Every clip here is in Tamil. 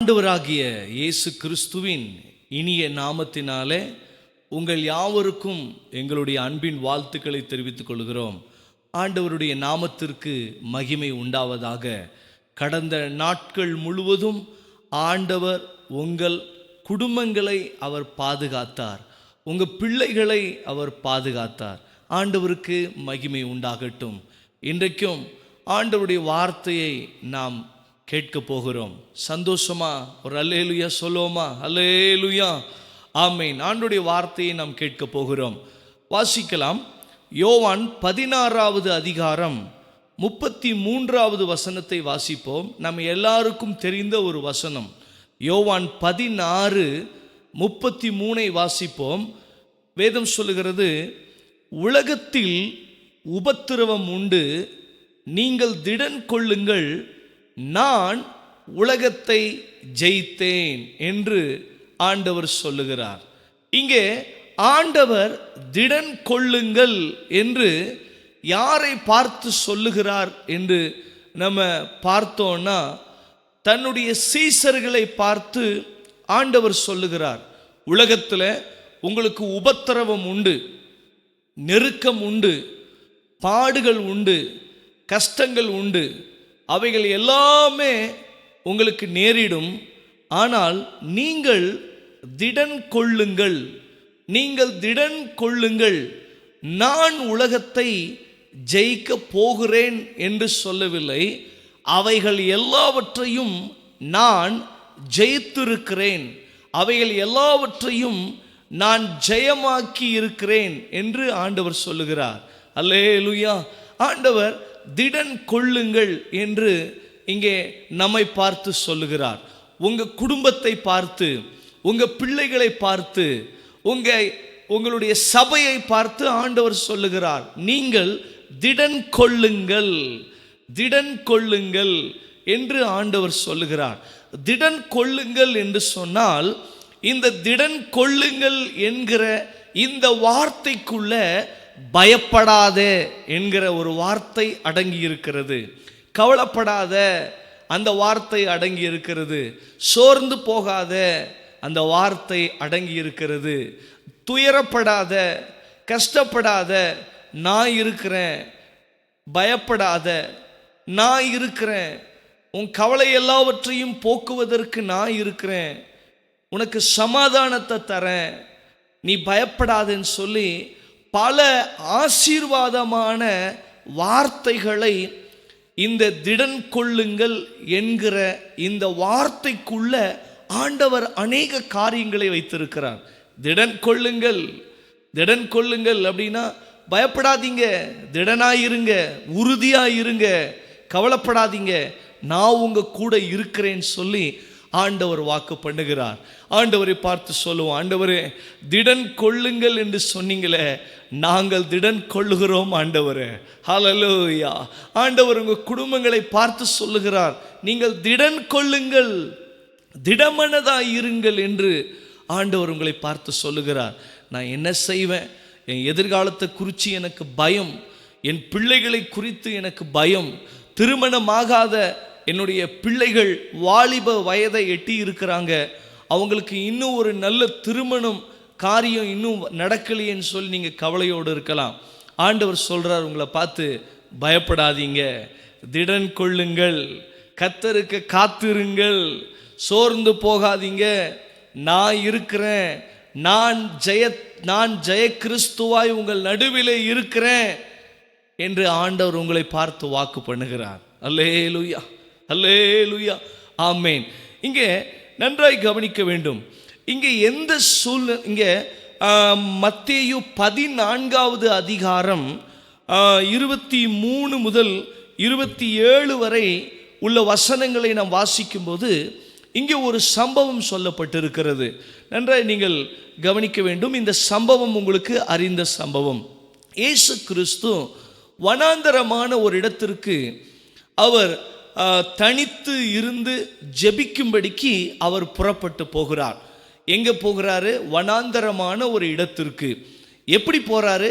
ஆண்டவராகிய இயேசு கிறிஸ்துவின் இனிய நாமத்தினாலே உங்கள் யாவருக்கும் எங்களுடைய அன்பின் வாழ்த்துக்களை தெரிவித்துக் கொள்கிறோம். ஆண்டவருடைய நாமத்திற்கு மகிமை உண்டாவதாக. கடந்த நாட்கள் முழுவதும் ஆண்டவர் உங்கள் குடும்பங்களை அவர் பாதுகாத்தார், உங்கள் பிள்ளைகளை அவர் பாதுகாத்தார். ஆண்டவருக்கு மகிமை உண்டாகட்டும். இன்றைக்கும் ஆண்டவருடைய வார்த்தையை நாம் கேட்க போகிறோம். சந்தோஷமா ஒரு அல்லேலுயா சொல்லுவோமா? அல்லேலுயா, ஆமேன். ஆண்டவருடைய வார்த்தையை நாம் கேட்க போகிறோம். வாசிக்கலாம். யோவான் 16வது அதிகாரம் 33வது வசனத்தை வாசிப்போம். நம்ம எல்லாருக்கும் தெரிந்த ஒரு வசனம். யோவான் 16:33 வாசிப்போம். வேதம் சொல்லுகிறது, உலகத்தில் உபத்திரவம் உண்டு, நீங்கள் திடன் கொள்ளுங்கள், நான் உலகத்தை ஜெயித்தேன் என்று ஆண்டவர் சொல்லுகிறார். இங்கே ஆண்டவர் திடன் கொள்ளுங்கள் என்று யாரை பார்த்து சொல்லுகிறார் என்று நம்ம பார்த்தோம்னா, தன்னுடைய சீசர்களை பார்த்து ஆண்டவர் சொல்லுகிறார். உலகத்தில் உங்களுக்கு உபத்திரவம் உண்டு, நெருக்கம் உண்டு, பாடுகள் உண்டு, கஷ்டங்கள் உண்டு, அவைகள் எல்லாமே உங்களுக்கு நேரிடும். ஆனால் நீங்கள் திடன் கொள்ளுங்கள், நீங்கள் திடன் கொள்ளுங்கள், நான் உலகத்தை ஜெயிக்க போகிறேன் என்று சொல்லவில்லை. அவைகள் எல்லாவற்றையும் நான் ஜெயித்திருக்கிறேன், அவைகள் எல்லாவற்றையும் நான் ஜெயமாக்கி இருக்கிறேன் என்று ஆண்டவர் சொல்லுகிறார். அல்லேலூயா. ஆண்டவர் திடன் கொள்ளுங்கள் என்று இங்கே நம்மை பார்த்து சொல்லுகிறார். உங்கள் குடும்பத்தை பார்த்து, உங்கள் பிள்ளைகளை பார்த்து, உங்களுடைய சபையை பார்த்து ஆண்டவர் சொல்லுகிறார், நீங்கள் திடன் கொள்ளுங்கள், திடன் கொள்ளுங்கள் என்று ஆண்டவர் சொல்லுகிறார். திடன் கொள்ளுங்கள் என்று சொன்னால், இந்த திடன் கொள்ளுங்கள் என்கிற இந்த வார்த்தைக்குள்ள பயப்படாத என்கிற ஒரு வார்த்தை அடங்கி இருக்கிறது. கவலைப்படாத அந்த வார்த்தை அடங்கி இருக்கிறது. சோர்ந்து போகாத அந்த வார்த்தை அடங்கி இருக்கிறது. துயரப்படாத, கஷ்டப்படாத, நான் இருக்கிறேன், பயப்படாத, நான் இருக்கிறேன், உன் கவலை எல்லாவற்றையும் போக்குவதற்கு நான் இருக்கிறேன், உனக்கு சமாதானத்தை தரேன், நீ பயப்படாதன்னு சொல்லி பல ஆசீர்வாதமான வார்த்தைகளை இந்த திடன் கொள்ளுங்கள் என்கிற இந்த வார்த்தைக்குள்ள ஆண்டவர் அநேக காரியங்களை வைத்திருக்கிறார். திடன் கொள்ளுங்கள், திடன் கொள்ளுங்கள் அப்படின்னா பயப்படாதீங்க, திடனாயிருங்க, உறுதியாயிருங்க, கவலைப்படாதீங்க, நான் உங்க கூட இருக்கிறேன்னு சொல்லி ஆண்டவர் வாக்கு பண்ணுகிறார். ஆண்டவரை பார்த்து சொல்லுவோம், ஆண்டவரே திடன் கொள்ளுங்கள் என்று சொன்னீங்களே, நாங்கள் திடன் கொள்ளுகிறோம் ஆண்டவரே. ஹல்லேலூயா. ஆண்டவர் உங்கள் குடும்பங்களை பார்த்து சொல்லுகிறார், நீங்கள் திடன் கொள்ளுங்கள், திடமனதாய் இருங்கள் என்று ஆண்டவர் உங்களை பார்த்து சொல்லுகிறார். நான் என்ன செய்வேன், என் எதிர்காலத்தை குறித்து எனக்கு பயம், என் பிள்ளைகளை குறித்து எனக்கு பயம், திருமணமாகாத என்னுடைய பிள்ளைகள் வாலிப வயதை எட்டி இருக்கிறாங்க, அவங்களுக்கு இன்னும் ஒரு நல்ல திருமணம் காரியம் இன்னும் நடக்கலையேன்னு சொல்லி நீங்கள் கவலையோடு இருக்கலாம். ஆண்டவர் சொல்கிறார் உங்களை பார்த்து, பயப்படாதீங்க, திடன் கொள்ளுங்கள், கர்த்தருக்கு காத்திருங்கள், சோர்ந்து போகாதீங்க, நான் இருக்கிறேன், நான் ஜெய கிறிஸ்துவாய் உங்கள் நடுவிலே இருக்கிறேன் என்று ஆண்டவர் உங்களை பார்த்து வாக்கு பண்ணுகிறார். அல்லேலூயா, அல்லேலூயா, ஆமேன். இங்கே நன்றாய் கவனிக்க வேண்டும். இங்கே எந்த சூழ்நிலை, இங்கே மத்தேயு 14வது அதிகாரம் 23 முதல் 27 வரை உள்ள வசனங்களை நாம் வாசிக்கும்போது இங்கே ஒரு சம்பவம் சொல்லப்பட்டிருக்கிறது. நன்றாய் நீங்கள் கவனிக்க வேண்டும். இந்த சம்பவம் உங்களுக்கு அறிந்த சம்பவம். இயேசு கிறிஸ்து வனாந்தரமான ஒரு இடத்திற்கு அவர் தனித்து இருந்து ஜெபிக்கும்படிக்கு அவர் புறப்பட்டு போகிறார். எங்கே போகிறாரு? வனாந்தரமான ஒரு இடத்திற்கு. எப்படி போகிறாரு?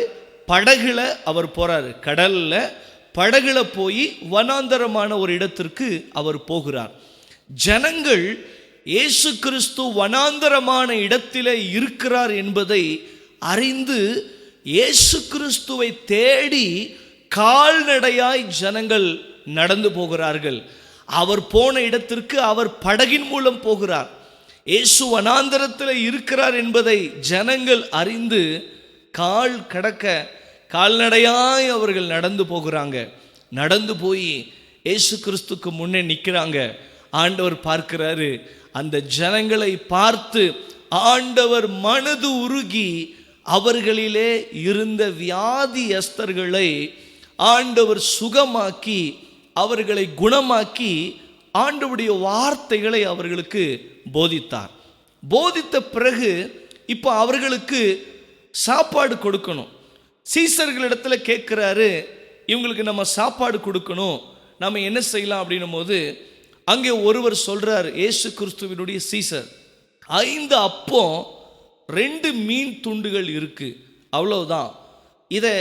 படகுல அவர் போகிறாரு. கடலில் படகுல போய் வனாந்தரமான ஒரு இடத்திற்கு அவர் போகிறார். ஜனங்கள் இயேசு கிறிஸ்து வனாந்தரமான இடத்திலே இருக்கிறார் என்பதை அறிந்து இயேசு கிறிஸ்துவை தேடி கால்நடையாய் ஜனங்கள் நடந்து போகிறார்கள். அவர் போன இடத்திற்கு அவர் படகின் மூலம் போகிறார். இயேசு வனாந்தரத்தில் இருக்கிறார் என்பதை ஜனங்கள் அறிந்து கால் கடக்க கால்நடையாய் அவர்கள் நடந்து போகிறாங்க. நடந்து போய் இயேசு கிறிஸ்துக்கு முன்னே நிற்கிறாங்க. ஆண்டவர் பார்க்கிறாரு. அந்த ஜனங்களை பார்த்து ஆண்டவர் மனது உருகி அவர்களிலே இருந்த வியாதியஸ்தர்களை ஆண்டவர் சுகமாக்கி அவர்களை குணமாக்கி ஆண்டவருடைய வார்த்தைகளை அவர்களுக்கு போதித்தார். போதித்த பிறகு இப்போ அவர்களுக்கு சாப்பாடு கொடுக்கணும். சீசர்களிடத்தில் கேட்குறாரு, இவங்களுக்கு நம்ம சாப்பாடு கொடுக்கணும், நம்ம என்ன செய்யலாம் அப்படின்னும் போது அங்கே ஒருவர் சொல்றார், இயேசு கிறிஸ்துவினுடைய சீசர், 5 அப்பம் 2 மீன் துண்டுகள் இருக்கு, அவ்வளவுதான், இதை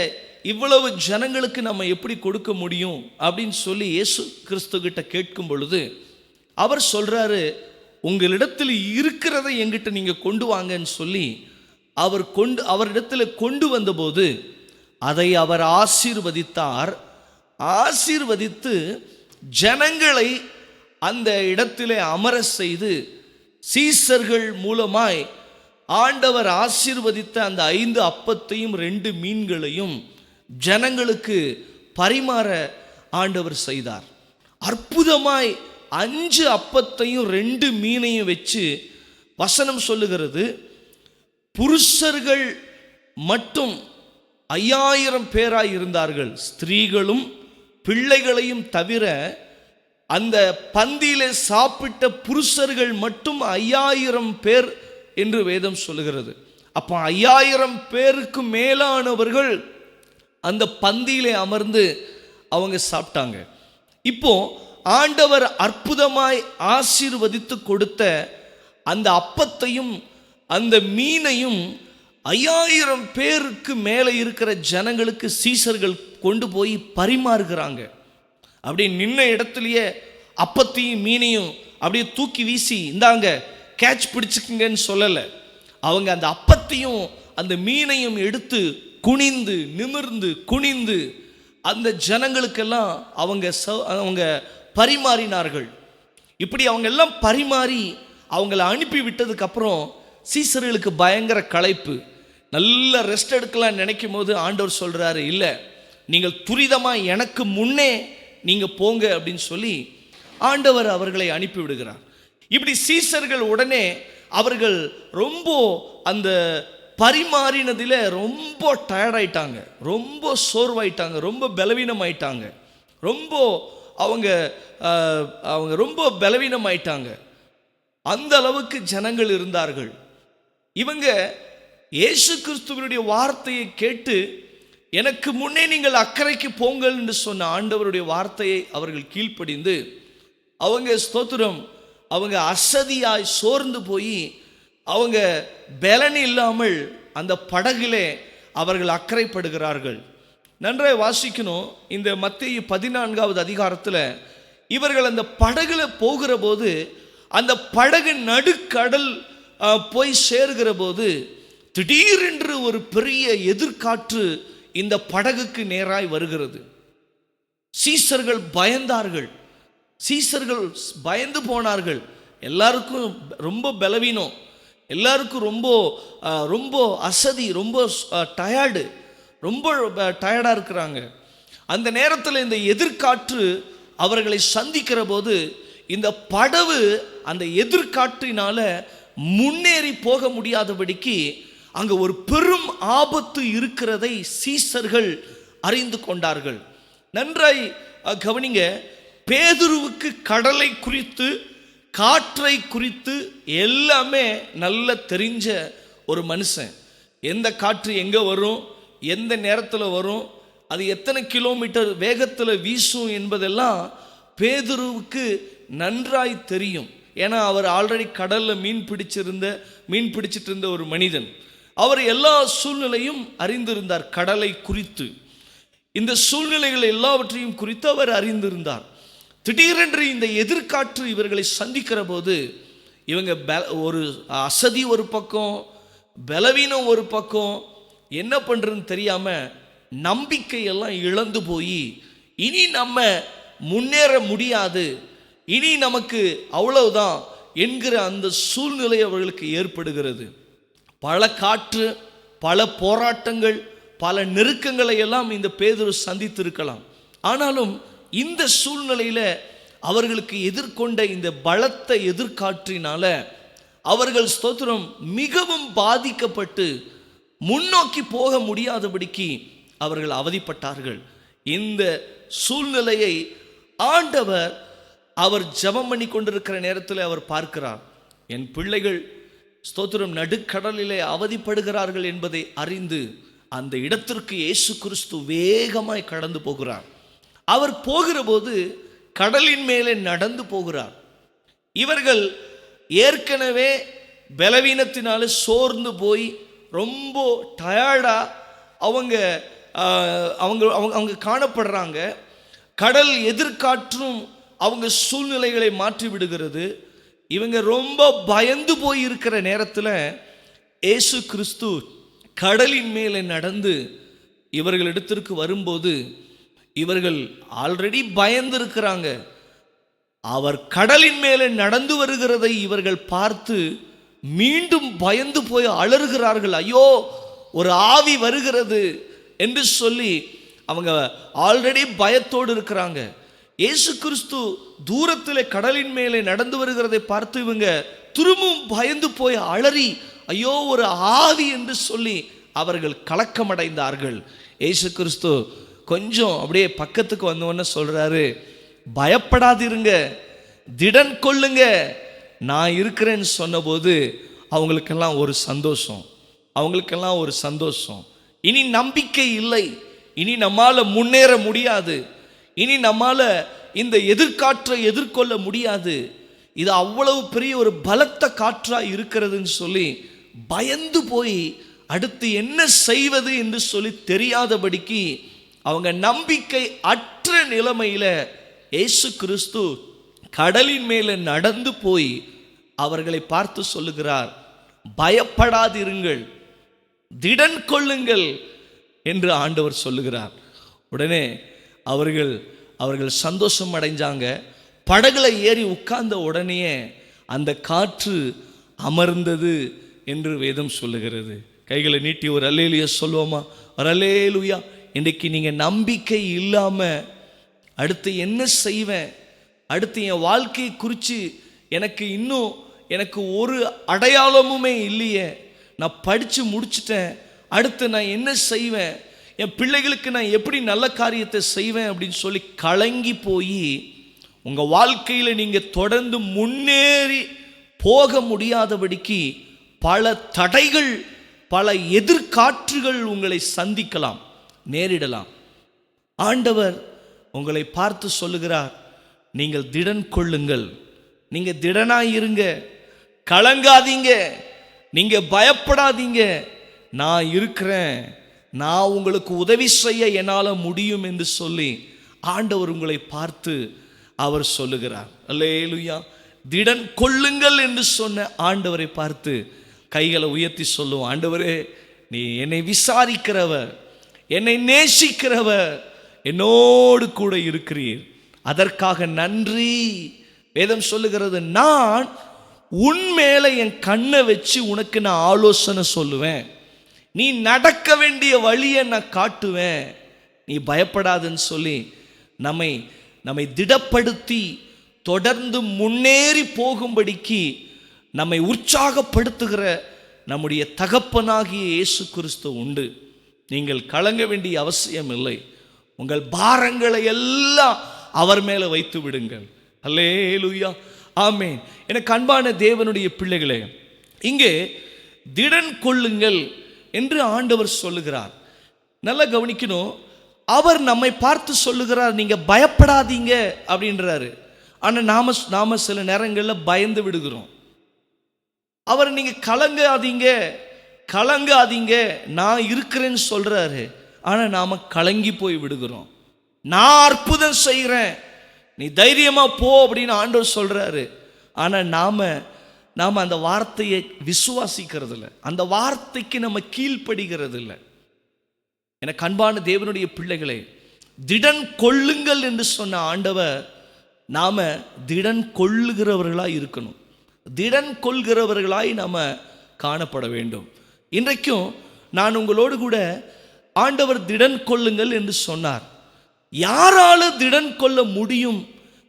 இவ்வளவு ஜனங்களுக்கு நம்ம எப்படி கொடுக்க முடியும் அப்படின்னு சொல்லி இயேசு கிறிஸ்து கிட்ட கேட்கும் பொழுது அவர் சொல்றாரு, உங்களிடத்தில் இருக்கிறதை எங்கிட்ட நீங்க கொண்டு வாங்கன்னு சொல்லி அவரிடத்தில் கொண்டு வந்தபோது அதை அவர் ஆசீர்வதித்தார். ஆசீர்வதித்து ஜனங்களை அந்த இடத்திலே அமர செய்து சீசர்கள் மூலமாய் ஆண்டவர் ஆசீர்வதித்த அந்த 5 அப்பத்தையும் 2 மீன்களையும் ஜனங்களுக்கு பரிமாற ஆண்டவர் செய்தார். அற்புதமாய் 5 அப்பத்தையும் 2 மீனையும் வச்சு வசனம் சொல்லுகிறது, புருஷர்கள் மட்டும் 5000 பேராய் இருந்தார்கள். ஸ்திரீகளும் பிள்ளைகளையும் தவிர அந்த பந்தியிலே சாப்பிட்ட புருஷர்கள் மட்டும் 5000 பேர் என்று வேதம் சொல்லுகிறது. அப்போ 5000 பேருக்கு மேலானவர்கள் அந்த பந்தியிலே அமர்ந்து அவங்க சாப்பிட்டாங்க. இப்போ ஆண்டவர் அற்புதமாய் ஆசீர்வதித்து கொடுத்த அந்த அப்பத்தையும் அந்த மீனையும் 5000 பேருக்கு மேலே இருக்கிற ஜனங்களுக்கு சீசர்கள் கொண்டு போய் பரிமாறுகிறாங்க. அப்படி நின்ன இடத்துலையே அப்பத்தையும் மீனையும் அப்படியே தூக்கி வீசி இந்தாங்க கேட்ச் பிடிச்சுக்குங்கன்னு சொல்லலை. அவங்க அந்த அப்பத்தையும் அந்த மீனையும் எடுத்து குனிந்து நிமிர்ந்து குனிந்து அந்த ஜனங்களுக்கெல்லாம் அவங்க பரிமாறினார்கள். இப்படி அவங்க எல்லாம் பரிமாறி அவங்கள அனுப்பி விட்டதுக்கு அப்புறம் சீசர்களுக்கு பயங்கர களைப்பு, நல்ல ரெஸ்ட் எடுக்கலாம் நினைக்கும் போது ஆண்டவர் சொல்றாரு, இல்லை, நீங்கள் துரிதமாக எனக்கு முன்னே நீங்க போங்க அப்படின்னு சொல்லி ஆண்டவர் அவர்களை அனுப்பி விடுகிறார். இப்படி சீசர்கள் உடனே அவர்கள் ரொம்ப அந்த பரிமாறினதில் ரொம்ப டயர்டாயிட்டாங்க, ரொம்ப சோர்வாயிட்டாங்க, ரொம்ப பலவீனமாயிட்டாங்க, ரொம்ப அவங்க ரொம்ப பலவீனமாயிட்டாங்க. அந்த அளவுக்கு ஜனங்கள் இருந்தார்கள். இவங்க இயேசு கிறிஸ்துவினுடைய வார்த்தையை கேட்டு எனக்கு முன்னே நீங்கள் அக்கறைக்கு போங்கள் என்று சொன்ன ஆண்டவருடைய வார்த்தையை அவர்கள் கீழ்ப்படிந்து அவங்க ஸ்தோத்திரம் அவங்க அசதியாய் சோர்ந்து போய் அவங்க பலன் இல்லாமல் அந்த படகிலே அவர்கள் அக்கறைப்படுகிறார்கள். நன்றாக வாசிக்கணும். இந்த மத்தேயு 14வது அதிகாரத்தில் இவர்கள் அந்த படகுல போகிற போது அந்த படகு நடுக்கடல் போய் சேர்கிற போது திடீரென்று ஒரு பெரிய எதிர்காற்று இந்த படகுக்கு நேராய் வருகிறது. சீசர்கள் பயந்தார்கள், சீசர்கள் பயந்து போனார்கள். எல்லாருக்கும் ரொம்ப பலவீனம், எல்லாருக்கும் ரொம்ப ரொம்ப அசதி, ரொம்ப டயர்டு, ரொம்ப டயர்டாக இருக்கிறாங்க. அந்த நேரத்தில் இந்த எதிர்காற்று அவர்களை சந்திக்கிற போது இந்த படகு அந்த எதிர்காற்றினால முன்னேறி போக முடியாதபடிக்கு அங்கே ஒரு பெரும் ஆபத்து இருக்கிறதை சீசர்கள் அறிந்து கொண்டார்கள். நன்றாய் கவனிங்க, பேதுருவுக்கு கடலை குறித்து காற்றை குறித்து எல்லாமே நல்ல தெரிஞ்ச ஒரு மனுஷன். எந்த காற்று எங்கே வரும், எந்த நேரத்தில் வரும், அது எத்தனை கிலோமீட்டர் வேகத்தில் வீசும் என்பதெல்லாம் பேதுருவுக்கு நன்றாய் தெரியும். ஏன்னா அவர் ஆல்ரெடி கடலில் மீன் பிடிச்சிட்டு இருந்த ஒரு மனிதன். அவர் எல்லா சூழ்நிலையும் அறிந்திருந்தார். கடலை குறித்து, இந்த சூழ்நிலைகள் எல்லாவற்றையும் குறித்து அவர் அறிந்திருந்தார். திடீரென்று இந்த எதிர்காற்று இவர்களை சந்திக்கிற போது இவங்க ஒரு அசதி ஒரு பக்கம், பலவீனம் ஒரு பக்கம், என்ன பண்ணுறதுன்னு தெரியாமல் நம்பிக்கையெல்லாம் இழந்து போய் இனி நம்ம முன்னேற முடியாது, இனி நமக்கு அவ்வளவுதான் என்கிற அந்த சூழ்நிலை அவர்களுக்கு ஏற்படுகிறது. பல காற்று, பல போராட்டங்கள், பல நெருக்கங்களை எல்லாம் இந்த பேதுரு சந்தித்திருக்கலாம். ஆனாலும் இந்த சூழ்நிலையில் அவர்களுக்கு எதிர்கொண்ட இந்த பலத்த எதிர்காற்றினால அவர்கள் ஸ்தோத்திரம் மிகவும் பாதிக்கப்பட்டு முன்னோக்கி போக முடியாதபடிக்கு அவர்கள் அவதிப்பட்டார்கள். இந்த சூழ்நிலையை ஆண்டவர் அவர் ஜெபம் பண்ணி கொண்டிருக்கிற நேரத்தில் அவர் பார்க்கிறார். என் பிள்ளைகள் ஸ்தோத்திரம் நடுக்கடலிலே அவதிப்படுகிறார்கள் என்பதை அறிந்து அந்த இடத்திற்கு இயேசு கிறிஸ்து வேகமாய் கடந்து போகிறார். அவர் போகிற போது கடலின் மேலே நடந்து போகிறார். இவர்கள் ஏற்கனவே பலவீனத்தினால சோர்ந்து போய் ரொம்ப டயர்டா அவங்க அவங்க அவங்க காணப்படுறாங்க. கடல் எதிர்காற்றும் அவங்க சூழ்நிலைகளை மாற்றி விடுகிறது. இவங்க ரொம்ப பயந்து போய் இருக்கிற நேரத்தில் இயேசு கிறிஸ்து கடலின் மேலே நடந்து இவர்களிடத்திற்கு வரும்போது இவர்கள் ஆல்ரெடி பயந்து இருக்கிறாங்க. அவர் கடலின் மேலே நடந்து வருகிறதை இவர்கள் பார்த்து மீண்டும் பயந்து போய் அலறுகிறார்கள். ஐயோ, ஒரு ஆவி வருகிறது என்று சொல்லி அவங்க ஆல்ரெடி பயத்தோடு இருக்கிறாங்க. இயேசு கிறிஸ்து தூரத்தில் கடலின் மேலே நடந்து வருகிறதை பார்த்து இவங்க திரும்பவும் பயந்து போய் அலறி ஐயோ ஒரு ஆவி என்று சொல்லி அவர்கள் கலக்கமடைந்தார்கள். இயேசு கிறிஸ்து கொஞ்சம் அப்படியே பக்கத்துக்கு வந்தவொன்னு சொல்றாரு, பயப்படாதிருங்க, திடன் கொள்ளுங்க, நான் இருக்கிறேன்னு சொன்னபோது அவங்களுக்கெல்லாம் ஒரு சந்தோஷம், அவங்களுக்கெல்லாம் ஒரு சந்தோஷம். இனி நம்பிக்கை இல்லை, இனி நம்மால முன்னேற முடியாது, இனி நம்மால இந்த எதிர்காற்றை எதிர்கொள்ள முடியாது, இது அவ்வளவு பெரிய ஒரு பலத்த காற்றா இருக்கிறதுன்னு சொல்லி பயந்து போய் அடுத்து என்ன செய்வது என்று சொல்லி தெரியாதபடிக்கு அவங்க நம்பிக்கை அற்ற நிலைமையில இயேசு கிறிஸ்து கடலின் மேலே நடந்து போய் அவர்களை பார்த்து சொல்லுகிறார், பயப்படாதிருங்கள், திடன் கொள்ளுங்கள் என்று ஆண்டவர் சொல்லுகிறார். உடனே அவர்கள் சந்தோஷம் அடைஞ்சாங்க. படகுல ஏறி உட்கார்ந்த உடனே அந்த காற்று அமர்ந்தது என்று வேதம் சொல்லுகிறது. கைகளை நீட்டி ஒரு அல்லேலூயா சொல்லுவோமா? ஒரு அல்லேலூயா. இன்றைக்கு நீங்கள் நம்பிக்கை இல்லாமல் அடுத்து என்ன செய்வேன், அடுத்து என் வாழ்க்கையை குறித்து எனக்கு ஒரு அடையாளமுமே இல்லையே, நான் படித்து முடிச்சிட்டேன், அடுத்து நான் என்ன செய்வேன், என் பிள்ளைகளுக்கு நான் எப்படி நல்ல காரியத்தை செய்வேன் அப்படின்னு சொல்லி கலங்கி போய் உங்கள் வாழ்க்கையில் நீங்கள் தொடர்ந்து முன்னேறி போக முடியாதபடிக்கு பல தடைகள், பல எதிர்காற்றுகள் உங்களை சந்திக்கலாம், நேரிடலாம். ஆண்டவர் உங்களை பார்த்து சொல்லுகிறார், நீங்கள் திடன் கொள்ளுங்கள், நீங்கள் திடனாயிருங்க, கலங்காதீங்க, நீங்கள் பயப்படாதீங்க, நான் இருக்கிறேன், நான் உங்களுக்கு உதவி செய்ய என்னால் முடியும் என்று சொல்லி ஆண்டவர் உங்களை பார்த்து அவர் சொல்லுகிறார். அல்லேலூயா. திடன் கொள்ளுங்கள் என்று சொன்ன ஆண்டவரை பார்த்து கைகளை உயர்த்தி சொல்லுவோம், ஆண்டவரே, நீ என்னை விசாரிக்கிறவர், என்னை நேசிக்கிறவர், என்னோடு கூட இருக்கிறீர், அதற்காக நன்றி. வேதம் சொல்லுகிறது, நான் உன் மேல என் கண்ணை வச்சு உனக்கு நான் ஆலோசனை சொல்லுவேன், நீ நடக்க வேண்டிய வழியை நான் காட்டுவேன், நீ பயப்படாதுன்னு சொல்லி நம்மை திடப்படுத்தி தொடர்ந்து முன்னேறி போகும்படிக்கு நம்மை உற்சாகப்படுத்துகிற நம்முடைய தகப்பனாகிய இயேசு கிறிஸ்து உண்டு. நீங்கள் கலங்க வேண்டிய அவசியம் இல்லை. உங்கள் பாரங்களை எல்லாம் அவர் மேலே வைத்து விடுங்கள். அல்லேலூயா, ஆமென். எனக்கு அன்பான தேவனுடைய பிள்ளைகளே, இங்கே திடன் கொள்ளுங்கள் என்று ஆண்டவர் சொல்லுகிறார். நல்லா கவனிக்கணும். அவர் நம்மை பார்த்து சொல்லுகிறார், நீங்க பயப்படாதீங்க அப்படின்றாரு. ஆனால் நாம சில நேரங்களில் பயந்து விடுகிறோம். அவர் நீங்க கலங்காதீங்க நான் இருக்கிறேன்னு சொல்றாரு. ஆனா நாம கலங்கி போய் விடுகிறோம். நான் அற்புதம் செய்கிறேன், நீ தைரியமா போ அப்படின்னு ஆண்டவர் சொல்றாரு. ஆனா நாம நாம் அந்த வார்த்தையை விசுவாசிக்கிறது இல்லை, அந்த வார்த்தைக்கு நம்ம கீழ்ப்படுகிறது இல்லை. எனக்கு அன்பான தேவனுடைய பிள்ளைகளே, திடன் கொள்ளுங்கள் என்று சொன்ன ஆண்டவர் நாம திடன் கொள்ளுகிறவர்களாய் இருக்கணும், திடன் கொள்கிறவர்களாய் நாம காணப்பட வேண்டும். இன்றைக்கும் நான் உங்களோடு கூட ஆண்டவர் திடன் கொள்ளுங்கள் என்று சொன்னார். யாரால திடன் கொள்ள முடியும்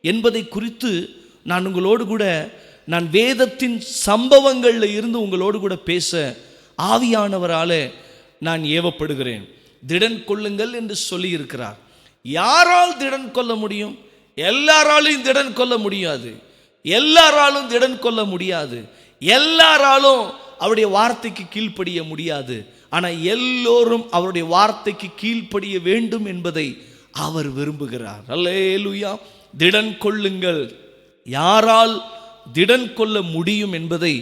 என்பதை குறித்து நான் உங்களோடு கூட வேதத்தின் சம்பவங்கள்ல இருந்து உங்களோடு கூட பேச ஆவியானவராலே நான் ஏவப்படுகிறேன். திடன் கொள்ளுங்கள் என்று சொல்லி இருக்கிறார். யாரால் திடன் கொள்ள முடியும்? எல்லாராலும் திடன் கொள்ள முடியாது, எல்லாராலும் திடன் கொள்ள முடியாது, எல்லாராலும் அவருடைய வார்த்தைக்கு கீழ்ப்படிய முடியாது. ஆனால் எல்லோரும் அவருடைய வார்த்தைக்கு கீழ்ப்படிய வேண்டும் என்பதை அவர் விரும்புகிறார். அல்லேலூயா. திடன் கொள்ளுங்கள். யாரால் திடன் கொள்ள முடியும் என்பதை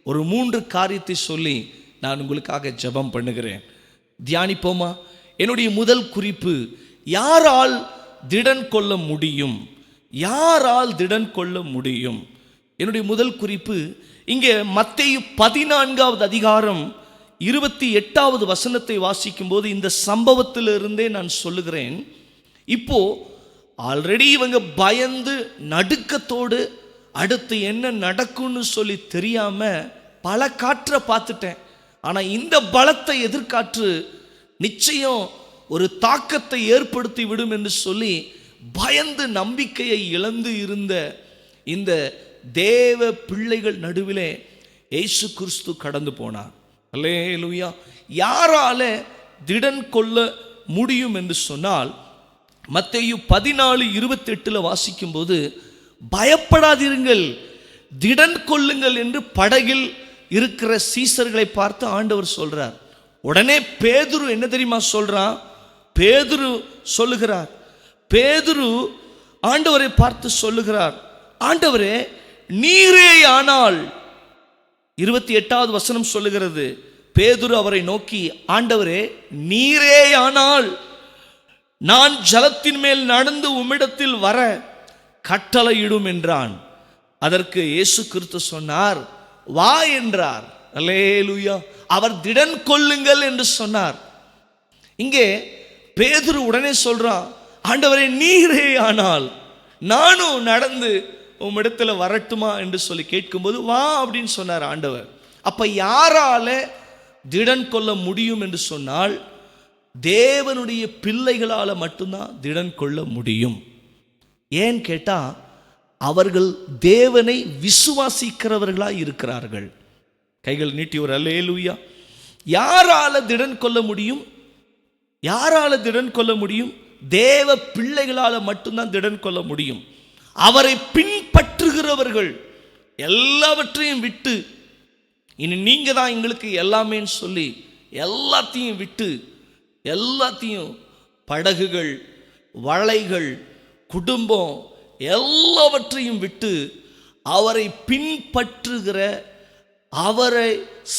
ஒரு 3 காரியத்தை சொல்லி நான் உங்களுக்காக ஜெபம் பண்ணுகிறேன். தியானிப்போமா? என்னுடைய முதல் குறிப்பு, யாரால் திடன் கொள்ள முடியும்? யாரால் திடன் கொள்ள முடியும்? என்னுடைய முதல் குறிப்பு இங்கே மத்தேயு 14வது அதிகாரம் 28வது வசனத்தை வாசிக்கும் போது இந்த சம்பவத்திலிருந்தே நான் சொல்லுகிறேன். இப்போ ஆல்ரெடி இவங்க பயந்து நடுக்கத்தோடு அடுத்து என்ன நடக்கும்னு சொல்லி தெரியாம பல காற்றை பார்த்துட்டேன். ஆனா இந்த பலத்தை எதிர்காற்று நிச்சயம் ஒரு தாக்கத்தை ஏற்படுத்தி விடும் என்று சொல்லி பயந்து நம்பிக்கையை இழந்து இருந்த இந்த தேவ பிள்ளைகள் நடுவிலே இயேசு கிறிஸ்து கடந்து போனார். அல்லேலூயா. யாரால திடன் கொள்ள முடியும் என்று சொன்னால் மத்தேயு 14:28 வாசிக்கும் போது, பயப்படாதிருங்கள், திடன் கொள்ளுங்கள் என்று படகில் இருக்கிற சீசர்களை பார்த்து ஆண்டவர் சொல்றார். உடனே பேதுரு என்ன தெரியுமா சொல்றான்? பேதுரு சொல்லுகிறார், பேதுரு ஆண்டவரை பார்த்து சொல்லுகிறார், ஆண்டவரே நீரே ஆனால். 28வது வசனம் சொல்லுகிறது, பேதுரு அவரை நோக்கி, ஆண்டவரே நீரே ஆனால் நான் ஜலத்தின் மேல் நடந்து உம்மிடத்தில் வர கட்டளையிடும் என்றான். அதற்கு இயேசு கிறிஸ்து சொன்னார், வா என்றார். அல்லேலூயா. அவர் திடன் கொள்ளுங்கள் என்று சொன்னார். இங்கே பேதுரு உடனே சொல்றான், ஆண்டவரே நீரே ஆனால் நானும் நடந்து உம்மிடத்துல வரட்டுமா என்று சொல்லி கேட்கும்போது வா அப்படின்னு சொன்னார் ஆண்டவர். அப்ப யாரால திடன் கொள்ள முடியும் என்று சொன்னால் தேவனுடைய பிள்ளைகளால மட்டும்தான் திடன் கொள்ள முடியும். ஏன் கேட்டா அவர்கள் தேவனை விசுவாசிக்கிறவர்களாய் இருக்கிறார்கள். கைகள் நீட்டி ஒரு அல்லேலூயா. யாரால திடன் கொள்ள முடியும்? யாரால திடன் கொள்ள முடியும்? தேவ பிள்ளைகளால மட்டும்தான் திடன் கொள்ள முடியும். அவரை பின்பற்றுகிறவர்கள் எல்லாவற்றையும் விட்டு, இனி நீங்க தான் எங்களுக்கு எல்லாமேன்னு சொல்லி எல்லாத்தையும் விட்டு, எல்லாத்தையும் படகுகள், வலைகள், குடும்பம் எல்லாவற்றையும் விட்டு அவரை பின்பற்றுகிற, அவரை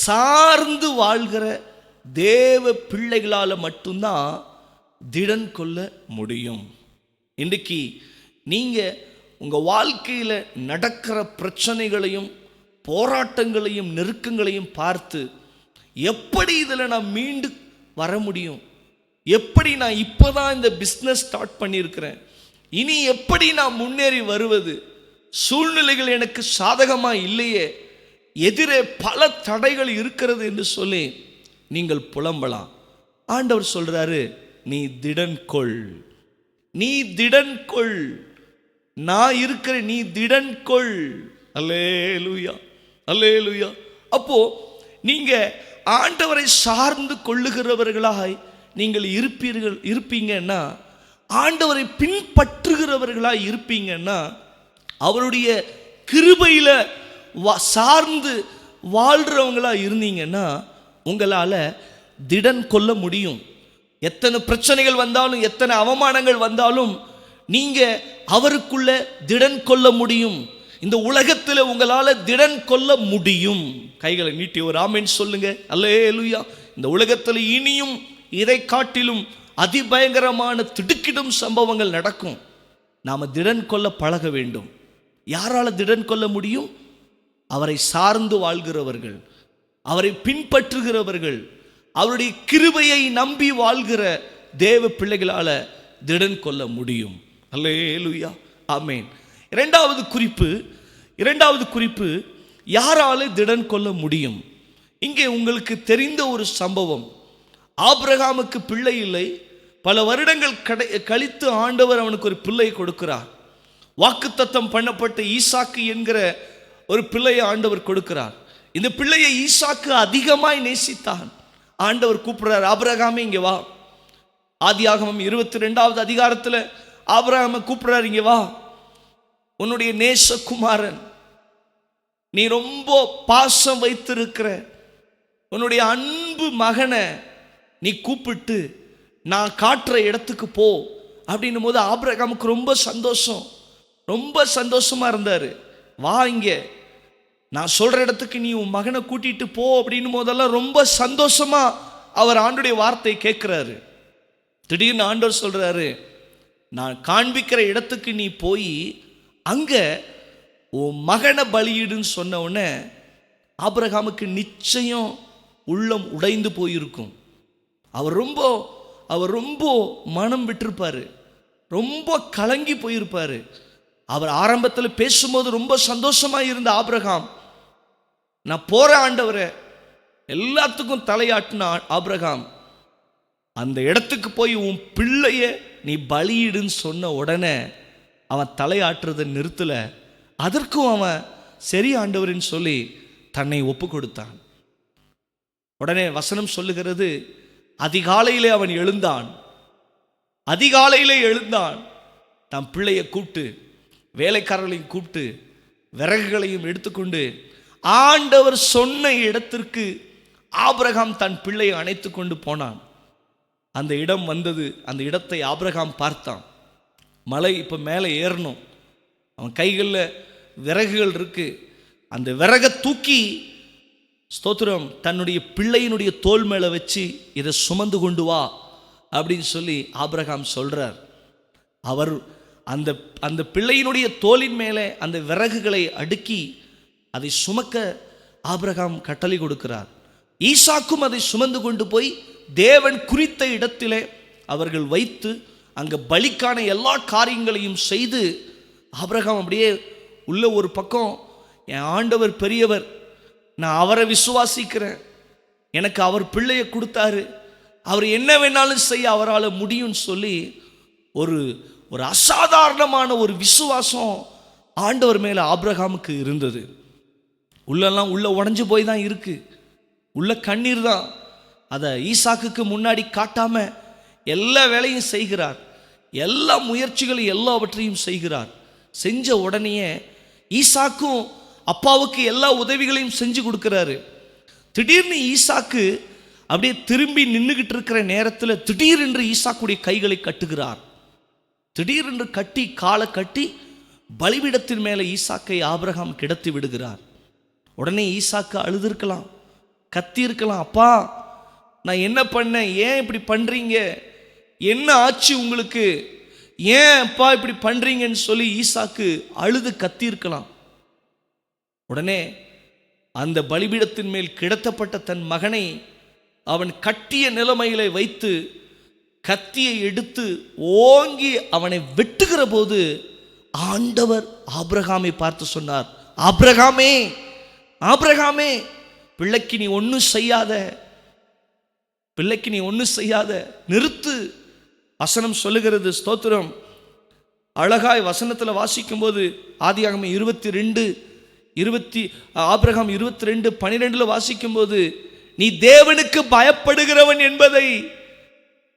சார்ந்து வாழ்கிற தேவ பிள்ளைகளால் மட்டும்தான் திடன் கொள்ள முடியும். இன்றைக்கு நீங்க உங்க வாழ்க்கையில் நடக்கிற பிரச்சனைகளையும் போராட்டங்களையும் நெருக்கங்களையும் பார்த்து எப்படி இதில் நான் மீண்டு வர முடியும், எப்படி நான் இப்போதான் இந்த பிஸ்னஸ் ஸ்டார்ட் பண்ணியிருக்கிறேன், இனி எப்படி நான் முன்னேறி வருவது, சூழ்நிலைகள் எனக்கு சாதகமாக இல்லையே, எதிரே பல தடைகள் இருக்கிறது என்று சொல்லி நீங்கள் புலம்பலாம். ஆண்டவர் சொல்றாரு, நீ திடன் கொள், நீ திடன் கொள், நான் இருக்கிற, நீ திடன் கொள். அல்லேலூயா, அல்லேலூயா. அப்போ நீங்க ஆண்டவரை சார்ந்து கொள்ளுகிறவர்களாய் நீங்கள் இருப்பீங்கன்னா, ஆண்டவரை பின்பற்றுகிறவர்களாய் இருப்பீங்கன்னா, அவருடைய கிருபையில சார்ந்து வாழ்றவங்களா இருந்தீங்கன்னா உங்களால திடன் கொள்ள முடியும். எத்தனை பிரச்சனைகள் வந்தாலும், எத்தனை அவமானங்கள் வந்தாலும் நீங்க அவருக்குள்ள திடன் கொள்ள முடியும். இந்த உலகத்தில் உங்களால திடன் கொள்ள முடியும். கைகளை நீட்டி ஒரு ஆமென் சொல்லுங்க. அல்லேலூயா. இந்த உலகத்தில் இனியும் இதை காட்டிலும் அதிபயங்கரமான திடுக்கிடும் சம்பவங்கள் நடக்கும். நாம திடன் கொள்ள பழக வேண்டும். யாரால திடன் கொள்ள முடியும்? அவரை சார்ந்து வாழ்கிறவர்கள், அவரை பின்பற்றுகிறவர்கள், அவருடைய கிருபையை நம்பி வாழ்கிற தேவ பிள்ளைகளால திடன் கொள்ள முடியும். அல்லேலூயா, ஆமென். இரண்டாவது குறிப்பு யாரால திடன் கொள்ள முடியும்? இங்கே உங்களுக்கு தெரிந்த ஒரு சம்பவம். ஆபிரகாமுக்கு பிள்ளை இல்லை. பல வருடங்கள் கழித்து ஆண்டவர் அவனுக்கு ஒரு பிள்ளை கொடுக்கிறார். வாக்குத்தத்தம் பண்ணப்பட்ட ஈசாக்கு என்கிற ஒரு பிள்ளையை ஆண்டவர் கொடுக்கிறார். இந்த பிள்ளையை ஈசாக்கு அதிகமாய் நேசித்தான். ஆண்டவர் கூப்பிடுறார், ஆபிரகாமே இங்கே வா. ஆதியாகமம் 22வது அதிகாரத்தில் ஆபிரகாமை கூப்பிடுறார், இங்கே வா, உன்னுடைய நேசகுமாரன், நீ ரொம்ப பாசம் வைத்திருக்கிற உன்னுடைய அன்பு மகனை நீ கூப்பிட்டு நான் காட்டுற இடத்துக்கு போ அப்படின்னும் போது ஆபிரகாமுக்கு ரொம்ப சந்தோஷமா இருந்தார். வா இங்கே, நான் சொல்ற இடத்துக்கு நீ உன் மகனை கூட்டிட்டு போ அப்படின்னும் போதெல்லாம் ரொம்ப சந்தோஷமா அவர் ஆண்டுடைய வார்த்தை கேட்கிறாரு. திடீர்னு ஆண்டவர் சொல்றாரு, நான் காண்பிக்கிற இடத்துக்கு நீ போய் அங்க உன் மகனை பலியிடுன்னு சொன்ன உடனே ஆபிரகாமுக்கு நிச்சயம் உள்ளம் உடைந்து போயிருக்கும். அவர் ரொம்ப மனம் விட்டிருப்பாரு, ரொம்ப கலங்கி போயிருப்பாரு. அவர் ஆரம்பத்தில் பேசும்போது ரொம்ப சந்தோஷமா இருந்த ஆபிரகாம், நான் போற ஆண்டவரை எல்லாத்துக்கும் தலையாட்டின ஆபிரகாம், அந்த இடத்துக்கு போய் உன் பிள்ளைய நீ பலியிடுன்னு சொன்ன உடனே அவன் தலையாட்டுறதை நிறுத்தல. அதற்கும் அவன் சரி ஆண்டவரின்னு சொல்லி தன்னை ஒப்பு கொடுத்தான். உடனே வசனம் சொல்லுகிறது, அதிகாலையிலே அவன் எழுந்தான். தன் பிள்ளையை கூப்பிட்டு, வேலைக்காரர்களையும் கூப்பிட்டு, விறகுகளையும் எடுத்துக்கொண்டு ஆண்டவர் சொன்ன இடத்திற்கு ஆபிரகாம் தன் பிள்ளையை அணைத்து கொண்டு போனான். அந்த இடம் வந்தது. அந்த இடத்தை ஆபிரகாம் பார்த்தான். மலை இப்போ மேலே ஏறணும். அவன் கைகளில் விறகுகள் இருக்கு. அந்த விறகை தூக்கி ஸ்தோத்திரம் தன்னுடைய பிள்ளையினுடைய தோல் மேலே வச்சு இதை சுமந்து கொண்டு வா அப்படின்னு சொல்லி ஆபிரகாம் சொல்றார். அவர் அந்த பிள்ளையினுடைய தோலின் மேலே அந்த விறகுகளை அடுக்கி அதை சுமக்க ஆபிரகாம் கட்டளை கொடுக்கிறார். ஈசாக்கும் அதை சுமந்து கொண்டு போய் தேவன் குறித்த இடத்திலே அவர்கள் வைத்து அங்கே பலிக்கான எல்லா காரியங்களையும் செய்து ஆபிரகாம் அப்படியே உள்ள ஒரு பக்கம், என் ஆண்டவர் பெரியவர், நான் அவரை விசுவாசிக்கிறேன், எனக்கு அவர் பிள்ளையை கொடுத்தாரு, அவர் என்ன வேணாலும் செய்ய அவரால் முடியும்னு சொல்லி ஒரு அசாதாரணமான ஒரு விசுவாசம் ஆண்டவர் மேலே ஆபிரகாமுக்கு இருந்தது. உள்ள உடஞ்சு போய் தான் இருக்கு, உள்ள கண்ணீர் தான். அதை ஈசாக்குக்கு முன்னாடி காட்டாம எல்லா வேலையும் செய்கிறார், எல்லா முயற்சிகளும் எல்லாவற்றையும் செய்கிறார். செஞ்ச உடனேயே ஈசாக்கும் அப்பாவுக்கு எல்லா உதவிகளையும் செஞ்சு கொடுக்கிறாரு. திடீர்னு ஈசாக்கு அப்படியே திரும்பி நின்றுகிட்டு இருக்கிற நேரத்தில் திடீரென்று ஈசாக்குடைய கைகளை கட்டுகிறார். திடீரென்று காலை கட்டி பலிபீடத்தின் மேலே ஈசாக்கை ஆபிரகாம் கிடத்தி விடுகிறார். உடனே ஈசாக்கு அழுதுருக்கலாம், கத்தி இருக்கலாம், அப்பா நான் என்ன பண்ணேன், ஏன் இப்படி பண்றீங்க, என்ன ஆச்சு உங்களுக்கு, ஏன் அப்பா இப்படி பண்றீங்கன்னு சொல்லி ஈசாக்கு அழுது கத்தி இருக்கலாம். உடனே அந்த பலிபீடத்தின் மேல் கிடத்தப்பட்ட தன் மகனை அவன் கட்டிய நிலைமையில வைத்து கத்தியை எடுத்து ஓங்கி அவனை வெட்டுகிற போது ஆண்டவர் ஆபிரகாமை பார்த்து சொன்னார், ஆபிரகாமே, ஆபிரகாமே, பிள்ளைக்கு நீ ஒன்றும் செய்யாத, நிறுத்து. வசனம் சொல்லுகிறது, ஸ்தோத்திரம், அழகாய் வசனத்தில் வாசிக்கும் போது ஆதியாகமம் 22 ஆபிரகாம் 22:12 வாசிக்கும் போது, நீ தேவனுக்கு பயப்படுகிறவன் என்பதை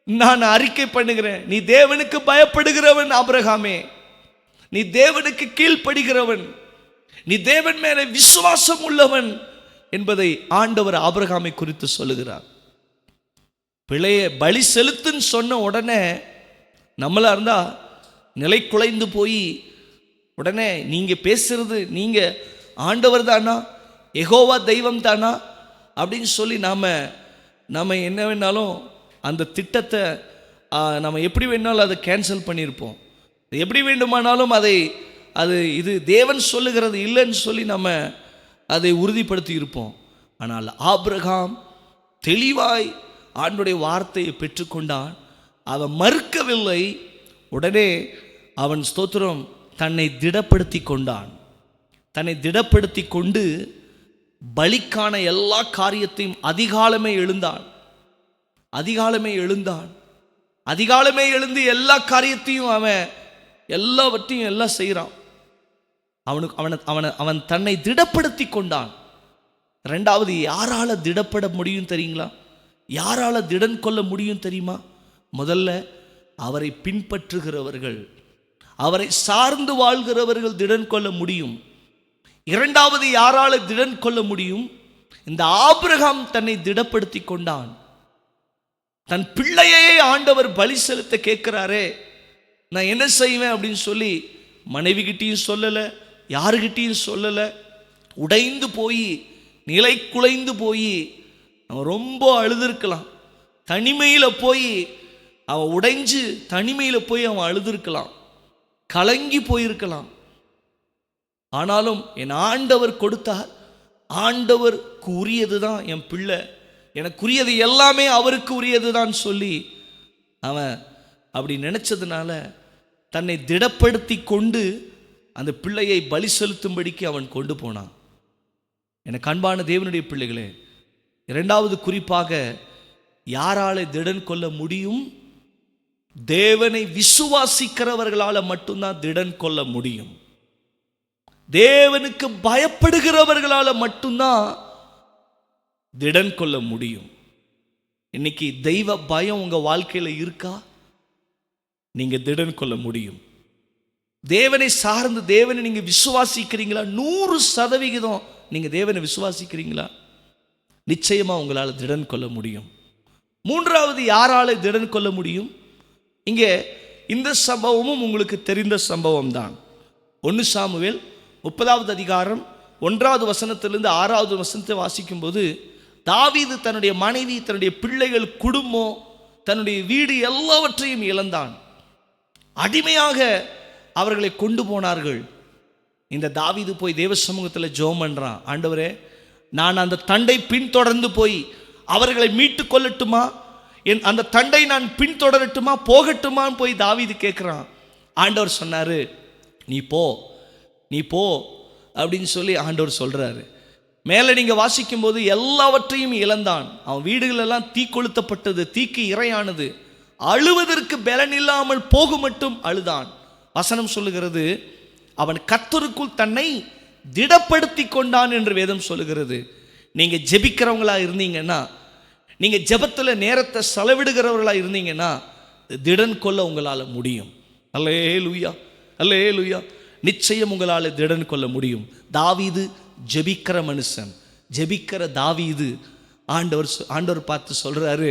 நான் அறிக்கை பண்ணுகிறேன். நீ தேவனுக்கு பயப்படுகிறவன் ஆபிரகாமே, நீ தேவனுக்கு கீழ்ப்படுகிறவன், நீ தேவன் மேலே விசுவாசம் உள்ளவன் என்பதை ஆண்டவர் ஆபிரகாமை குறித்து சொல்லுகிறார். பிள்ளையை பலி செலுத்துன்னு சொன்ன உடனே நம்மளா இருந்தா நிலை குலைந்து போய் உடனே நீங்க பேசுறது, நீங்க ஆண்டவர் தானா, யெகோவா தெய்வம் தானா அப்படின்னு சொல்லி நாம என்ன வேணாலும் அந்த திட்டத்தை நம்ம எப்படி வேணாலும் அதை கேன்சல் பண்ணியிருப்போம். எப்படி வேண்டுமானாலும் இது தேவன் சொல்லுகிறது இல்லைன்னு சொல்லி நம்ம அதை உறுதிப்படுத்தி இருப்போம். ஆனால் ஆபிரகாம் தெளிவாய் ஆண்டவருடைய வார்த்தையை பெற்றுக்கொண்டான். அவன் மறுக்கவில்லை. உடனே அவன் ஸ்தோத்திரம் தன்னை திடப்படுத்தி கொண்டான். தன்னை திடப்படுத்தி கொண்டு பலிக்கான எல்லா காரியத்தையும் அதிகாலமே எழுந்து எல்லா காரியத்தையும் அவன் எல்லாவற்றையும் எல்லாம் செய்கிறான். அவன் தன்னை திடப்படுத்தி கொண்டான். ரெண்டாவது, யாரால திடப்பட முடியும் தெரியுங்களா? யாரால திடன் கொள்ள முடியும் தெரியுமா? முதல்ல அவரை பின்பற்றுகிறவர்கள், அவரை சார்ந்து வாழ்கிறவர்கள் திடன் கொள்ள முடியும். இரண்டாவது, யாரால திடன் கொள்ள முடியும்? இந்த ஆபிரகாம் தன்னை திடப்படுத்தி கொண்டான். தன் பிள்ளையே ஆண்டவர் பலி செலுத்த கேட்கிறாரே, நான் என்ன செய்வேன் அப்படின்னு சொல்லி மனைவிகிட்டையும் சொல்லலை, யாருகிட்டையும் சொல்லலை. உடைந்து போய், நிலை குலைந்து போய் அவன் ரொம்ப அழுதுருக்கலாம். தனிமையில் போய் அவன் உடைஞ்சு தனிமையில் போய் அவன் அழுதுருக்கலாம், கலங்கி போயிருக்கலாம். ஆனாலும் என் ஆண்டவர் கொடுத்தார், ஆண்டவருக்கு உரியது தான் என் பிள்ளை, எனக்குரியது எல்லாமே அவருக்கு உரியது தான் சொல்லி அவன் அப்படி நினைச்சதுனால தன்னை திடப்படுத்தி கொண்டு அந்த பிள்ளையை பலி செலுத்தும்படிக்கு அவன் கொண்டு போனான். எனக்கு அன்பான தேவனுடைய பிள்ளைகளே, இரண்டாவது குறிப்பாக யாரால திடன் கொள்ள முடியும்? தேவனை விசுவாசிக்கிறவர்களால் மட்டும்தான் திடன் கொள்ள முடியும். தேவனுக்கு பயப்படுகிறவர்களால் மட்டும்தான் திடன் கொள்ள முடியும். இன்னைக்கு தெய்வ பயம் உங்க வாழ்க்கையில இருக்கா? நீங்க திடன் கொள்ள முடியும். தேவனை சார்ந்து தேவனை நீங்க விசுவாசிக்கிறீங்களா? 100% நீங்க தேவனை விசுவாசிக்கிறீங்களா? நிச்சயமா உங்களால் திடன் கொள்ள முடியும். மூன்றாவது, யாரால திடன் கொள்ள முடியும்? இங்கே இந்த சம்பவமும் உங்களுக்கு தெரிந்த சம்பவம் தான். 1 சாமுவேல் 30வது அதிகாரம் 1வது வசனத்திலிருந்து 6வது வசனத்தை வாசிக்கும் போது, தாவீது தன்னுடைய மனைவி, தன்னுடைய பிள்ளைகள், குடும்பம், தன்னுடைய வீடு எல்லாவற்றையும் இழந்தான். அடிமையாக அவர்களை கொண்டு போனார்கள். இந்த தாவீது போய் தேவ சமூகத்தில் ஜெபம் பண்றான். ஆண்டவரே, நான் அந்த தண்டை பின்தொடர்ந்து போய் அவர்களை மீட்டு கொள்ளட்டுமா? அந்த தண்டை நான் பின்தொடரட்டுமா, போகட்டுமான்னு போய் தாவீது கேட்குறான். ஆண்டவர் சொன்னாரு, நீ போ அப்படின்னு சொல்லி ஆண்டவர் சொல்றாரு. மேலே நீங்க வாசிக்கும் போது எல்லாவற்றையும் இழந்தான். அவன் வீடுகளெல்லாம் தீ கொளுத்தப்பட்டது, தீக்கு இரையானது. அழுவதற்கு பலன் இல்லாமல் போக மட்டும் அழுதான். வசனம் சொல்லுகிறது, அவன் கர்த்தருக்குள் தன்னை திடப்படுத்தி கொண்டான் என்று வேதம் சொல்லுகிறது. நீங்க ஜெபிக்கிறவங்களா இருந்தீங்கன்னா, நீங்க ஜெபத்தில் நேரத்தை செலவிடுகிறவர்களா இருந்தீங்கன்னா திடன் கொள்ள உங்களால் முடியும். அல்லேலூயா, அல்லேலூயா. நிச்சயம் உங்களால் திடன் கொள்ள முடியும். தாவீது ஜெபிக்கிற மனுஷன், ஜெபிக்கிற தாவீது ஆண்டவர் பார்த்து சொல்றாரு,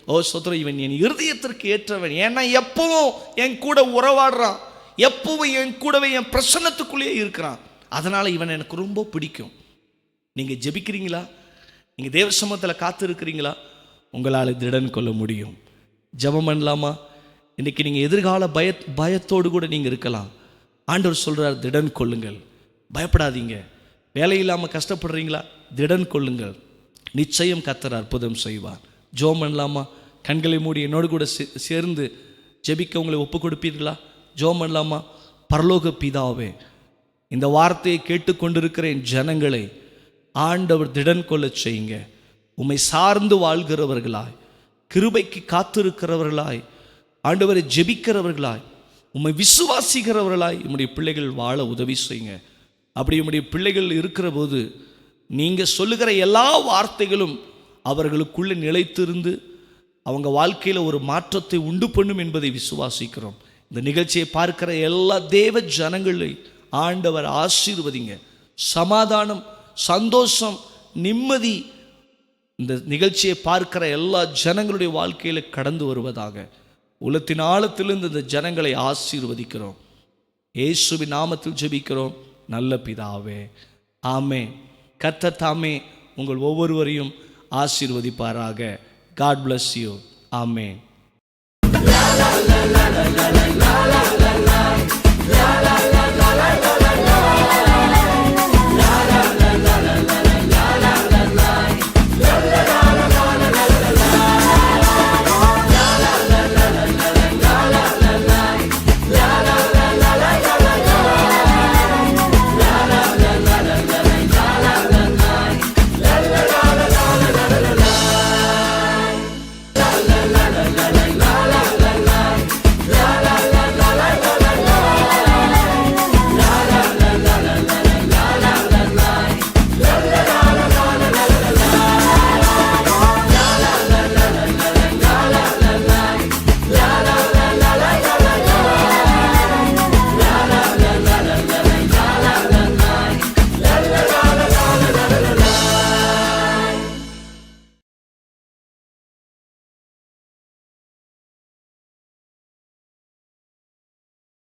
ஓ சோதரன், இவன் என் இருதயத்திற்கு ஏற்றவன். ஏன்னா எப்பவும் என் கூட உறவாடுறான், எப்பவும் என் கூடவே என் பிரசன்னத்துக்குள்ளேயே இருக்கிறான். அதனால இவன் எனக்கு ரொம்ப பிடிக்கும். நீங்க ஜெபிக்கிறீங்களா? நீங்க தேவ சமூகத்தில் காத்து இருக்கிறீங்களா? உங்களால் திடன் கொள்ள முடியும். ஜெபம் பண்ணலாமா? இன்னைக்கு நீங்க எதிர்கால பயத்தோடு கூட நீங்க இருக்கலாம். ஆண்டவர் சொல்றார், திடன் கொள்ளுங்கள், பயப்படாதீங்க. வேலை இல்லாமல் கஷ்டப்படுறீங்களா? திடன் கொள்ளுங்கள், நிச்சயம் கர்த்தர் அற்புதம் செய்வார். ஜெபம் பண்ணலாமா? கண்களை மூடி என்னோடு கூட சேர்ந்து ஜெபிக்க உங்களை ஒப்பு கொடுப்பீர்களா? ஜெபம் பண்ணலாமா? பரலோக பிதாவே, இந்த வார்த்தையை கேட்டுக்கொண்டிருக்கிற என் ஜனங்களை ஆண்டவர் திடன் கொள்ள செய்யுங்க. உம்மை சார்ந்து வாழ்கிறவர்களாய், கிருபைக்கு காத்திருக்கிறவர்களாய், ஆண்டவரை ஜெபிக்கிறவர்களாய், உம்மை விசுவாசிக்கிறவர்களாய் உம்முடைய பிள்ளைகள் வாழ உதவி செய்யுங்க. அப்படி உம்முடைய பிள்ளைகள் இருக்கிற போது நீங்கள் சொல்லுகிற எல்லா வார்த்தைகளும் அவர்களுக்குள்ளே நிலைத்திருந்து அவங்க வாழ்க்கையில் ஒரு மாற்றத்தை உண்டு பண்ணும் என்பதை விசுவாசிக்கிறோம். இந்த நிகழ்ச்சியை பார்க்கிற எல்லா தேவ ஜனங்களை ஆண்டவர் ஆசீர்வதிங்க. சமாதானம், சந்தோஷம், நிம்மதி இந்த நிகழ்ச்சியை பார்க்கிற எல்லா ஜனங்களுடைய வாழ்க்கையில் கடந்து வருவதாக உலகத்தின் ஆழத்திலிருந்து இந்த ஜனங்களை ஆசீர்வதிக்கிறோம். இயேசுவின் நாமத்தில் ஜெபிக்கிறோம் நல்ல பிதாவே, ஆமே. கர்த்தர் தாமே உங்கள் ஒவ்வொருவரையும் ஆசீர்வதிப்பாராக. God bless you. Amen.